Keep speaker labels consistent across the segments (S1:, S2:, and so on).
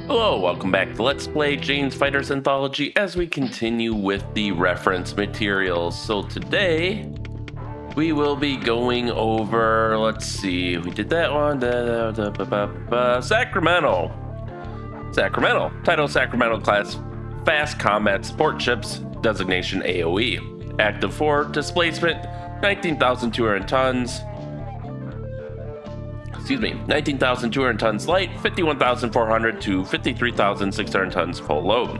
S1: Hello, welcome back to Let's Play Jane's Fighters Anthology as we continue with the reference materials. So today, we will be going over, let's see, we did that one, Sacramento. Title Sacramento class, fast combat support ships, designation AOE. Active 4, displacement, 19,200 tons. 19,200 tons light, 51,400 to 53,600 tons full load.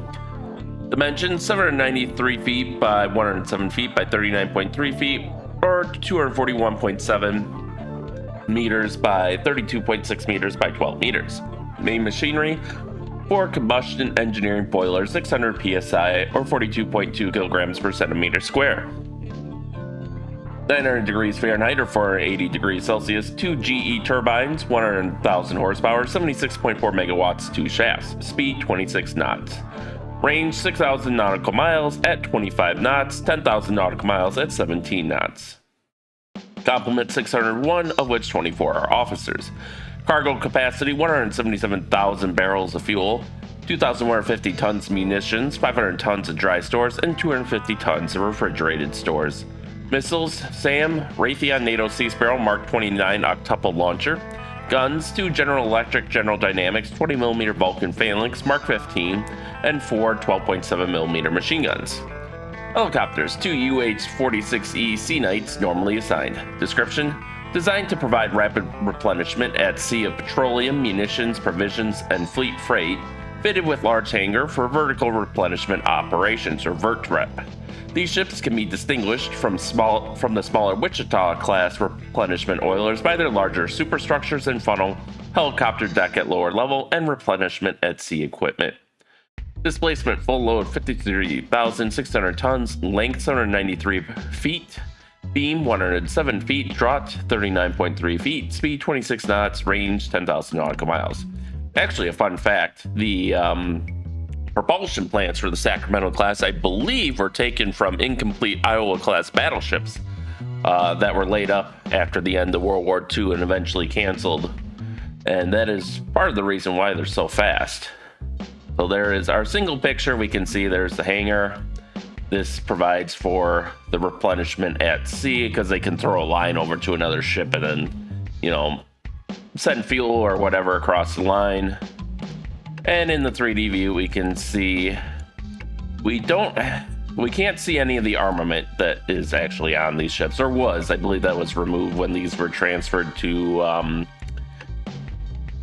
S1: Dimensions 793 feet by 107 feet by 39.3 feet, or 241.7 meters by 32.6 meters by 12 meters. Main machinery 4 combustion engineering boilers, 600 psi, or 42.2 kilograms per centimeter square. 900 degrees Fahrenheit or 480 degrees Celsius, 2 GE turbines, 100,000 horsepower, 76.4 megawatts, 2 shafts, speed 26 knots. Range 6,000 nautical miles at 25 knots, 10,000 nautical miles at 17 knots. Complement 601, of which 24 are officers. Cargo capacity 177,000 barrels of fuel, 2,150 tons munitions, 500 tons of dry stores, and 250 tons of refrigerated stores. Missiles, SAM, Raytheon NATO Sea Sparrow Mark 29 octuple launcher. Guns, 2 General Electric General Dynamics 20mm Vulcan Phalanx Mark 15 and 4 12.7mm machine guns. Helicopters, 2 UH-46E Sea Knights normally assigned. Description: designed to provide rapid replenishment at sea of petroleum, munitions, provisions, and fleet freight, fitted with large hangar for vertical replenishment operations, or VERTREP. These ships can be distinguished from the smaller Wichita-class replenishment oilers by their larger superstructures and funnel, helicopter deck at lower level, and replenishment at sea equipment. Displacement full load 53,600 tons, length 793 feet, beam 107 feet, draught 39.3 feet, speed 26 knots, range 10,000 nautical miles. Actually, a fun fact, the propulsion plants for the Sacramento class, I believe, were taken from incomplete Iowa class battleships that were laid up after the end of World War II and eventually canceled. And that is part of the reason why they're so fast. So there is our single picture. We can see there's the hangar. This provides for the replenishment at sea because they can throw a line over to another ship and then, send fuel or whatever across the line. And in the 3D view, we can see we can't see any of the armament that is actually on these ships, or was. I believe that was removed when these were transferred to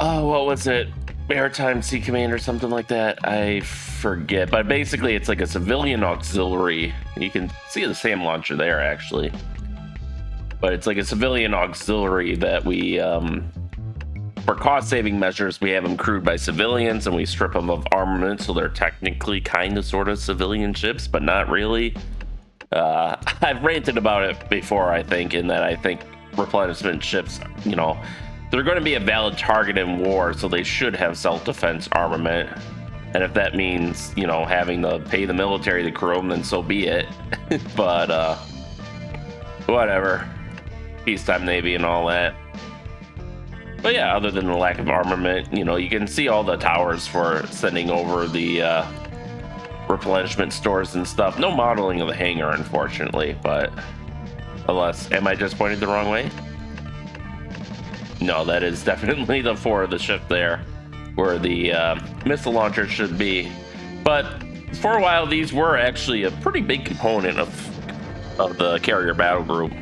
S1: what was it? Maritime Sea Command or something like that. I forget. But basically, it's like a civilian auxiliary. You can see the SAM launcher there, actually. But it's like a civilian auxiliary that we for cost-saving measures, we have them crewed by civilians and we strip them of armament, so they're technically kind of sort of civilian ships, but not really. I've ranted about it before, I think, in that I think replenishment ships, they're going to be a valid target in war, so they should have self-defense armament. And if that means, having to pay the military to crew them, then so be it. But, whatever. Peacetime Navy and all that. But yeah, other than the lack of armament, you can see all the towers for sending over the replenishment stores and stuff. No modeling of the hangar, unfortunately, but am I just pointed the wrong way? No, that is definitely the 4 of the ship there, where the missile launcher should be. But for a while, these were actually a pretty big component of the carrier battle group.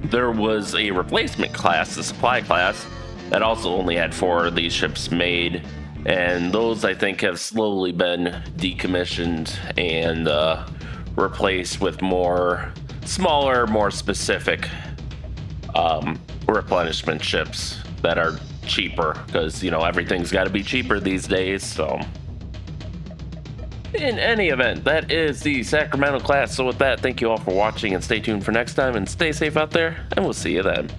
S1: There was a replacement class, the supply class, that also only had 4 of these ships made, and those I think have slowly been decommissioned and replaced with smaller, more specific replenishment ships that are cheaper, because everything's got to be cheaper these days. So in any event, that is the Sacramento class. So with that, thank you all for watching, and stay tuned for next time, and stay safe out there, and we'll see you then.